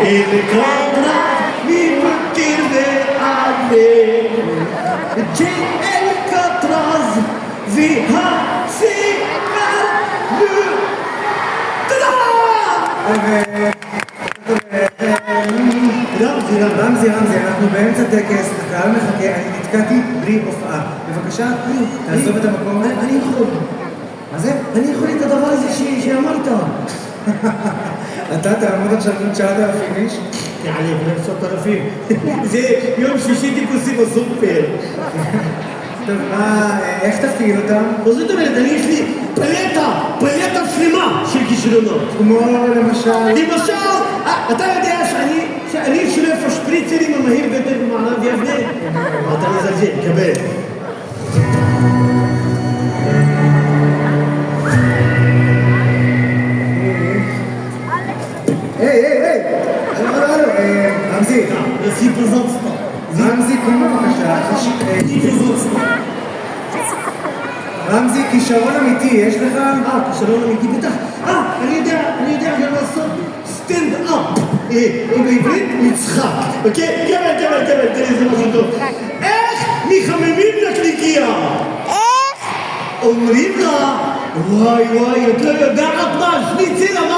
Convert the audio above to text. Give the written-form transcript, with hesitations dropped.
לקראת רב מבקר ועלה ג'י אלקטרז והסיגר רמזי, אנחנו באמצע טקס, הקהל מחכה, אני נתקעתי בלי הופעה. בבקשה, תעזוב את המקום. אני יכול. מה זה? אני יכול את הדבר הזה שאמרת. אתה תעמוד עכשיו עם 9,000 איש? יעלה, בני 9,000. זה יום שישי טיפוסי בסופר. טוב, איך תפעיל אותם? מה זאת אומרת? יש לי פלטה שלמה של כישרונות. כמו למשל... אתה יודע שאני שולף השפריצרים המהיר ביותר במערב יבנה? אתה מזלזל, קבל. היי, הלו, רמזי. זה פרזנסטה. רמזי, קום בבקשה. זה פרזנסטה. רמזי, כישרון אמיתי, יש לך? כישרון אמיתי, בטח. אני יודע גם לעשות סטנד-אפ. בעברית מצחק. אוקיי? קבל, תראי, זה משהו טוב. איך מחממים לקליקייה? איך? אומרים לה, וואי, את לא יודעת מה, שניצל אמר.